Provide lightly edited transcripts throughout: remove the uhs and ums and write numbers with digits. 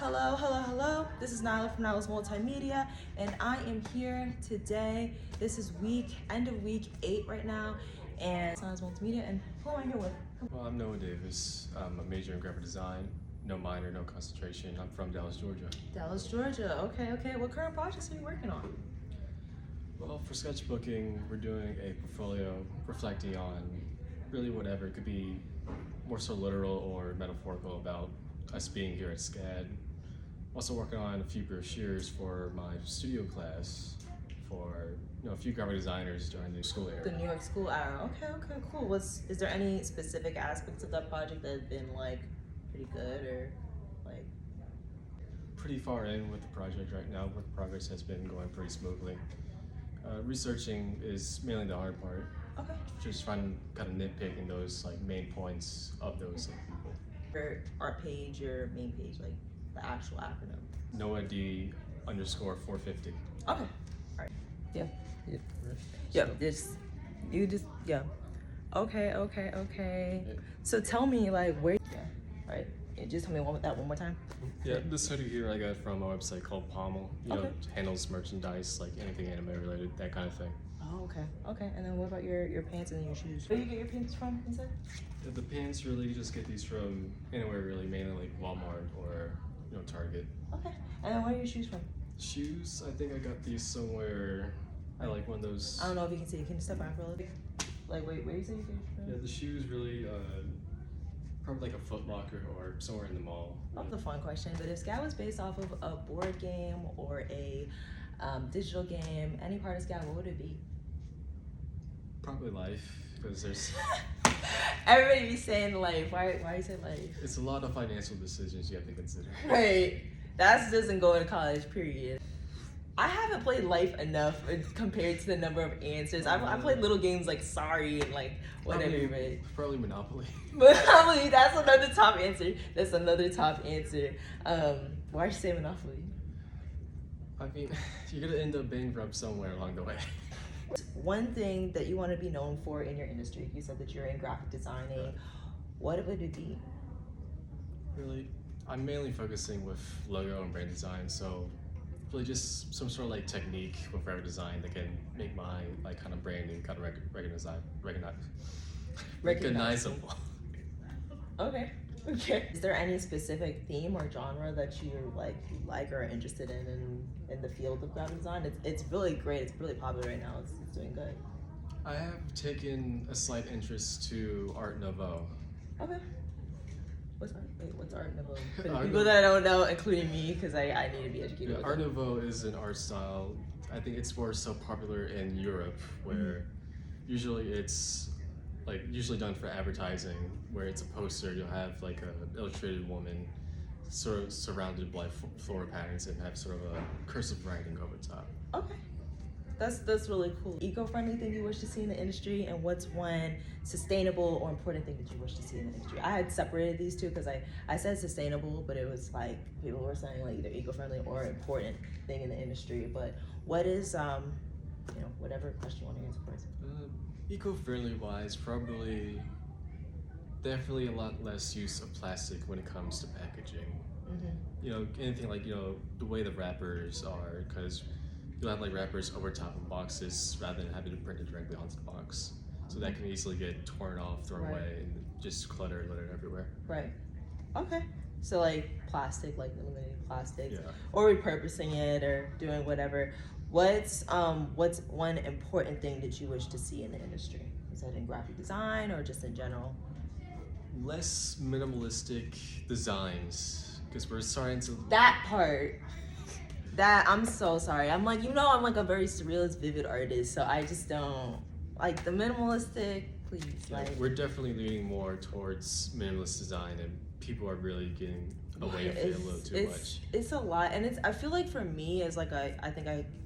Hello, hello, hello. This is Nyla from Nylas Multimedia, and I am here today. This is end of week 8 right now, and it's Nylas Multimedia, and who am I here with? Well, I'm Noah Davis. I'm a major in graphic design, no minor, no concentration. I'm from Dallas, Georgia. Dallas, Georgia. Okay. What current projects are you working on? Well, for sketchbooking, we're doing a portfolio reflecting on really whatever. It could be more so literal or metaphorical about us being here at SCAD. Also working on a few brochures for my studio class for a few graphic designers during the school era. The New York school hour. Okay, cool. Is there any specific aspects of that project that have been like pretty good or like? Pretty far in with the project right now. Work progress has been going pretty smoothly. Researching is mainly the hard part. Okay. Just trying to kind of nitpick in those like main points of those people. Your art page, your main page, like the actual acronym. NOAD _450. Okay. All right. Yeah. Okay. So tell me, like, where? Yeah. Right. Yeah, just tell me that one more time. Yeah, this hoodie here I got from a website called Pommel. Handles merchandise like anything anime related, that kind of thing. Oh, okay. And then what about your pants and your shoes? Where do you get your pants from inside? The pants, really, you just get these from anywhere really, mainly like Walmart or Target. Okay. And then where are your shoes from? Shoes, I think I got these somewhere. I like one of those. I don't know if you can see. Can you step back for a little bit? Like, wait, where do you say you get from? Yeah, the shoes really, probably like a Foot Locker or somewhere in the mall. That's a fun question, but if SCAD was based off of a board game or a digital game, any part of SCAD, what would it be? Probably life, because there's... Everybody be saying life. Why you say life? It's a lot of financial decisions you have to consider. Right. That doesn't go to college, period. I haven't played life enough compared to the number of answers. I played little games like Sorry and like whatever. Probably Monopoly. Monopoly, that's another top answer. Why'd you say Monopoly? I mean, you're gonna end up bankrupt somewhere along the way. One thing that you want to be known for in your industry, you said that you're in graphic designing. What would it be? Really, I'm mainly focusing with logo and brand design, so really just some sort of like technique with graphic design that can make my like kind of branding kind of recognizable. Okay. Is there any specific theme or genre that you like or are interested in the field of graphic design? It's really great. It's really popular right now. It's doing good. I have taken a slight interest to Art Nouveau. Okay. What's Art Nouveau? For the people that don't know, including me, because I need to be educated. Art Nouveau is an art style. I think it's more so popular in Europe, where usually it's usually done for advertising, where it's a poster. You'll have like an illustrated woman sort of surrounded by floral patterns and have sort of a cursive writing over top. Okay. That's really cool. Eco-friendly thing you wish to see in the industry, and what's one sustainable or important thing that you wish to see in the industry? I had separated these two because I said sustainable, but it was like people were saying like either eco-friendly or important thing in the industry. But what is whatever question you want to answer first. Eco-friendly wise, definitely a lot less use of plastic when it comes to packaging. Anything like the way the wrappers are, because you'll have like wrappers over top of boxes rather than having to print it directly onto the box. So that can easily get torn off, thrown away, and just clutter everywhere. Right. Okay. So like plastic, like eliminating plastic, yeah, or repurposing it, or doing whatever. What's one important thing that you wish to see in the industry? Is that in graphic design or just in general? Less minimalistic designs, because we're starting to... That part. I'm so sorry. I'm like a very surrealist, vivid artist, so I just don't like the minimalistic, please. Yeah, we're definitely leaning more towards minimalist design, and people are really getting away from it a little too much. It's a lot, and I feel like for me as like I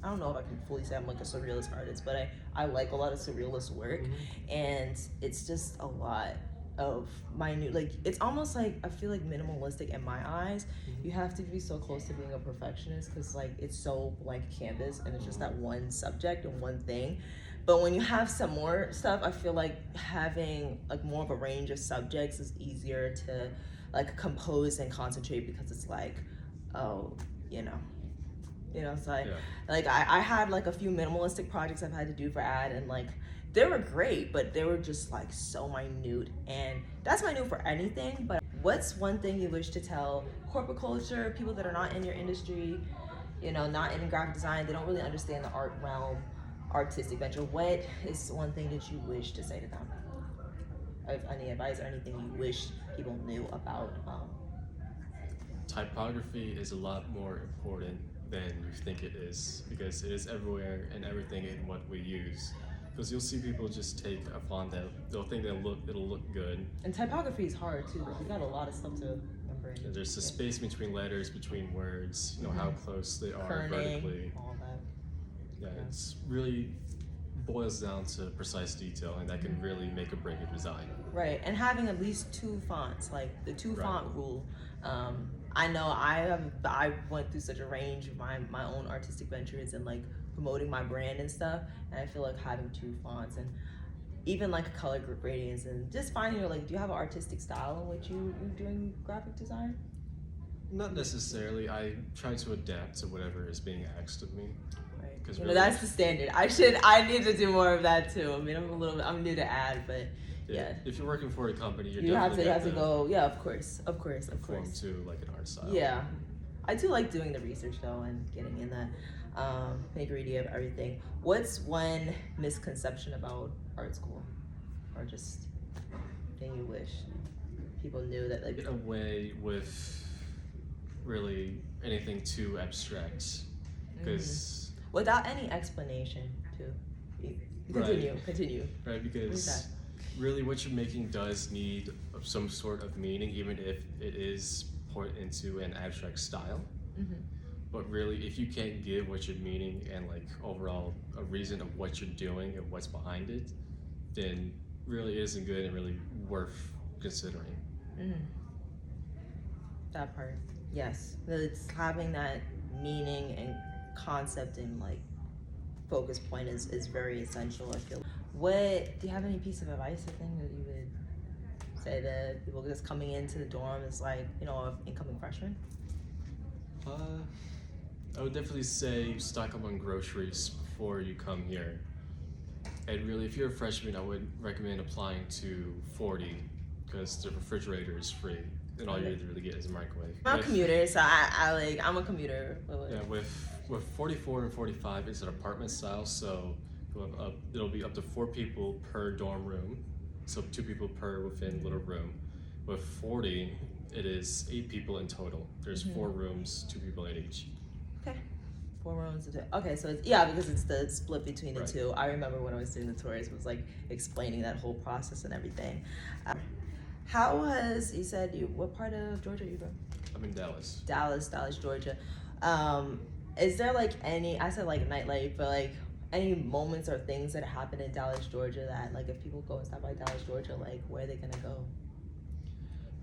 don't know if I can fully say I'm like a surrealist artist, but I like a lot of surrealist work, and it's just a lot of minute, like it's almost like I feel like minimalistic in my eyes. You have to be so close to being a perfectionist because like it's so blank canvas and it's just that one subject and one thing. But when you have some more stuff, I feel like having like more of a range of subjects is easier to like compose and concentrate, because it's like oh, you know. So Yeah. I had like a few minimalistic projects I've had to do for ad, and like they were great, but they were just like so minute, and that's minute for anything. But what's one thing you wish to tell corporate culture, people that are not in your industry, not in graphic design, they don't really understand the art realm, artistic venture? What is one thing that you wish to say to them? Of any advice or anything you wish people knew about? Typography is a lot more important than you think it is, because it is everywhere and everything in what we use. Because you'll see people just take a font that they'll think it'll look good. And typography is hard too. You got a lot of stuff to remember. And there's a space between letters, between words, how close they are Kerning, vertically. all that. Yeah, it's really boils down to precise detail, and that can really make or break a design. Right, and having at least 2 fonts, like the 2 font rule. I know I went through such a range of my own artistic ventures and like promoting my brand and stuff, and I feel like having 2 fonts and even like color gradients and just finding do you have an artistic style in which you're doing graphic design? Not necessarily. I try to adapt to whatever is being asked of me. Right. Because really, that's the standard. I need to do more of that too. I mean, I'm new to ad, but yeah. If you're working for a company, you have to go. Yeah, of course. Conform to like an art style. Yeah, I do like doing the research though and getting in that nitty-gritty of everything. What's one misconception about art school, or just thing you wish people knew that like? Get away with really anything too abstract, because without any explanation too. Continue. Right, because really what you're making does need some sort of meaning, even if it is put into an abstract style. But really, if you can't give what you're meaning and like overall a reason of what you're doing and what's behind it, then really it isn't good and really worth considering. That part, yes. It's having that meaning and concept and like focus point is very essential, I feel. Do you have any piece of advice or thing that you would say to people just coming into the dorm as like, an incoming freshman? I would definitely say stock up on groceries before you come here. And really, if you're a freshman, I would recommend applying to 40, because the refrigerator is free, and all you really get is a microwave. I'm a commuter, so I'm a commuter. Yeah, with 44 and 45, it's an apartment style, so it'll be up to 4 people per dorm room, so 2 people per within little room. With 40, it is 8 people in total. There's 4 rooms, 2 people in each. Okay. 4 rooms. Okay, so because it's the split between the 2. I remember when I was doing the tours, it was like explaining that whole process and everything. What part of Georgia are you from? I'm in Dallas. Dallas, Georgia. Is there like I said like nightlife, but like any moments or things that happen in Dallas, Georgia that like if people go and stop by Dallas, Georgia, like where are they gonna go?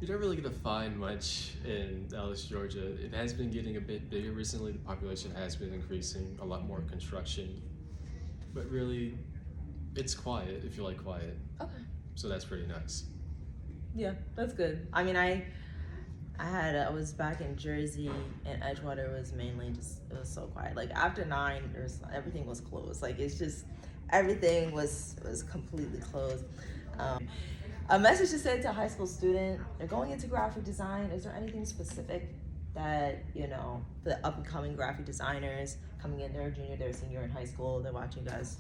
You're not really gonna find much in Dallas, Georgia. It has been getting a bit bigger recently. The population has been increasing, a lot more construction. But really, it's quiet if you like quiet. Okay. So that's pretty nice. Yeah, that's good. I mean, I was back in Jersey, and Edgewater was mainly it was so quiet. Like after 9, everything was closed. Like it's just, everything was completely closed. A message to say to a high school student, they're going into graphic design. Is there anything specific that, for the up and coming graphic designers coming in, they're a junior, they're a senior in high school, they're watching you guys,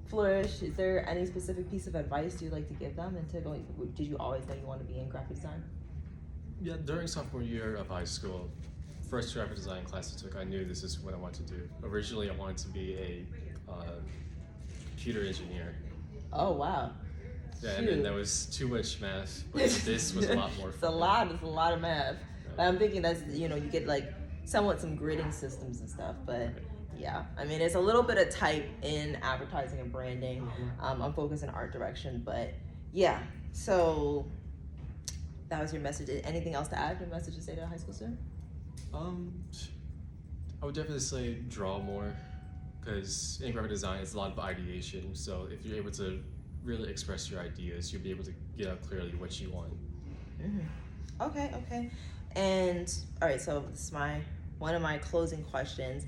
flourish? Is there any specific piece of advice you'd like to give them did you always know you want to be in graphic design? Yeah, during sophomore year of high school, first graphic design class I took, I knew this is what I wanted to do. Originally, I wanted to be a computer engineer. Oh, wow. Yeah, and then that was too much math, but this was a lot more fun. It's a lot of math. But I'm thinking that's, you get like somewhat some gridding systems and stuff, but yeah. I mean, it's a little bit of type in advertising and branding. I'm focused in art direction, but yeah. So that was your message. Anything else to add? Your message to say to a high school student? I would definitely say draw more, because in graphic design, it's a lot of ideation. So if you're able to really express your ideas, you'll be able to get out clearly what you want. Okay. And all right, so this is one of my closing questions.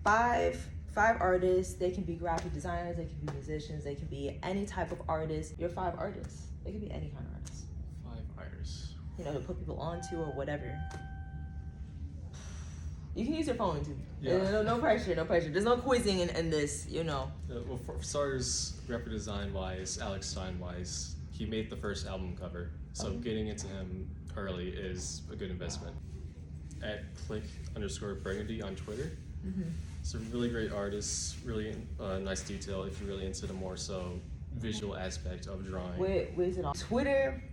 Five artists. They can be graphic designers, they can be musicians, they can be any type of artist. Your 5 artists. They can be any kind of artist. 5 artists. You know, to put people onto or whatever. You can use your phone too. Yeah. No pressure, no pressure. There's no quizzing in this, you know. Well, for starters, graphic design wise, Alex Stein wise, he made the first album cover, so getting into him early is a good investment. At click_burgundy on Twitter. It's a really great artist, really nice detail if you're really into the more so visual aspect of drawing. Where is it on Twitter?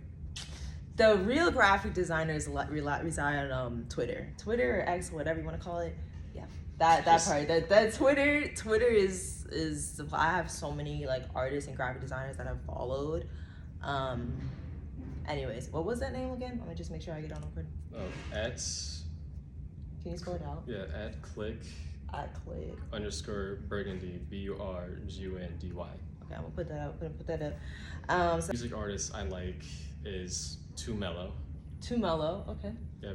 The real graphic designers reside on Twitter or X, whatever you want to call it. Yeah, that part. That Twitter is I have so many like artists and graphic designers that I've followed. Anyways, what was that name again? Let me just make sure I get on record. Oh, at. Can you spell it out? Yeah, at click. @click_burgundy. BURGUNDY. Okay, I'm gonna put that out. Put that up. So Music artist I like is Too Mellow. Too Mellow. Okay. Yeah,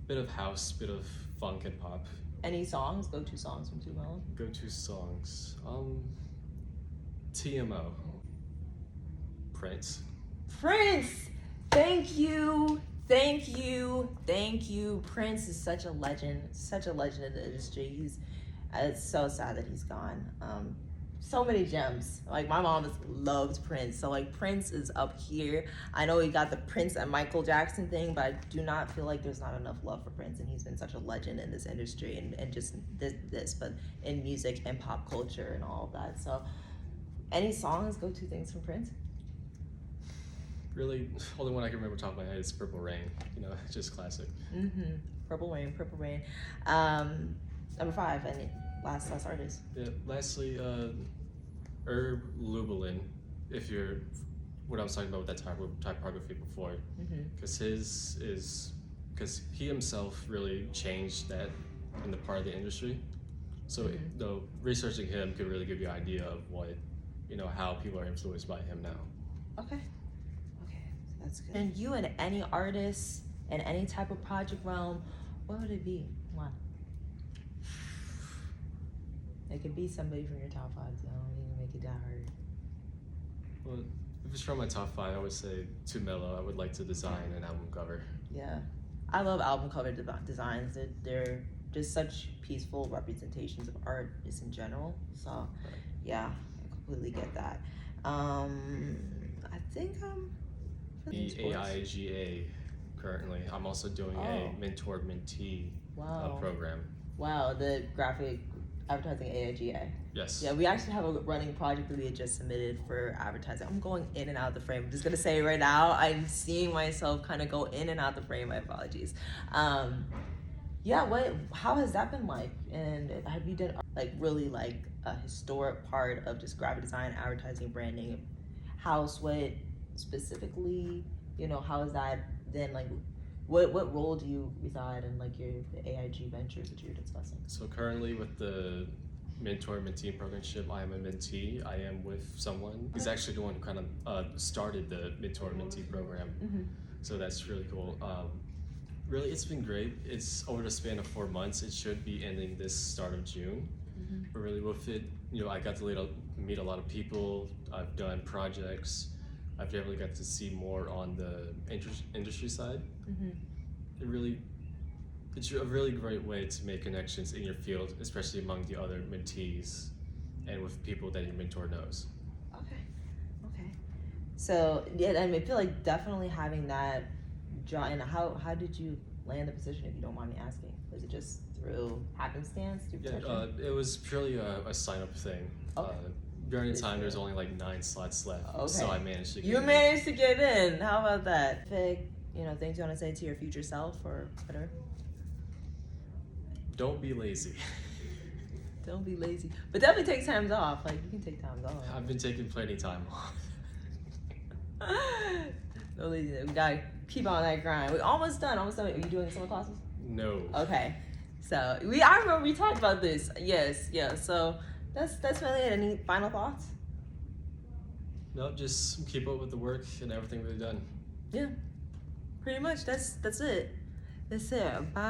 bit of house, bit of funk and pop. Any songs? Go-to songs from Too Mellow. Go-to songs. TMO. Prince. Thank you. Prince is such a legend in the industry. It's so sad that he's gone. So many gems. Like my mom loved Prince, so like Prince is up here. I know he got the Prince and Michael Jackson thing, but I do not feel like there's not enough love for Prince, and he's been such a legend in this industry and just this, but in music and pop culture and all of that. So, any songs, go-to things from Prince? Really, only one I can remember top of my head is Purple Rain. You know, just classic. Purple Rain. Number 5, and last artist. Yeah. Lastly, Herb Lubalin. If you're what I was talking about with that typography before, because because he himself really changed that in the part of the industry. So though researching him could really give you an idea of how people are influenced by him now. Okay, that's good. And you and any artist in any type of project realm, what would it be? Why? It could be somebody from your top 5, so I don't need to make it that hard. Well, if it's from my top 5, I would say Too Mellow. I would like to design an album cover. Yeah, I love album cover designs. They're just such peaceful representations of art just in general. So, yeah, I completely get that. I think the AIGA currently. I'm also doing a mentor-mentee program. Wow, the graphic advertising AIGA. Yes. Yeah, we actually have a running project that we had just submitted for advertising. I'm going in and out of the frame. I'm just gonna say right now, I'm seeing myself kind of go in and out the frame. My apologies. How has that been like? And have you done like really like a historic part of just graphic design, advertising, branding, house? What specifically? How is that then like? What role do you reside in, like the AIG ventures that you're discussing? So currently with the mentor-mentee programship, I am a mentee. I am with someone. He's actually the one who kind of started the mentor-mentee program. So that's really cool. Really, it's been great. It's over the span of 4 months. It should be ending this start of June. But really with it, I got to meet a lot of people. I've done projects. I've definitely got to see more on the industry side. It's a really great way to make connections in your field, especially among the other mentees and with people that your mentor knows. Okay. So yeah, I feel like definitely having that job. And how did you land the position, if you don't mind me asking? Was it just through happenstance? It was purely a sign-up thing. During the time, there's only like 9 slots left, so I managed to get in. You managed to get in. How about that? Things you want to say to your future self or whatever? Don't be lazy. Don't be lazy. But definitely take times off. Like, you can take times off. I've been taking plenty of time off. No laziness. We gotta keep on that grind. We're almost done. Are you doing summer classes? No. Okay. So, I remember we talked about this. Yes. So, that's really it. Any final thoughts? No, just keep up with the work and everything we've done. Yeah. Pretty much, that's it. That's it. Bye.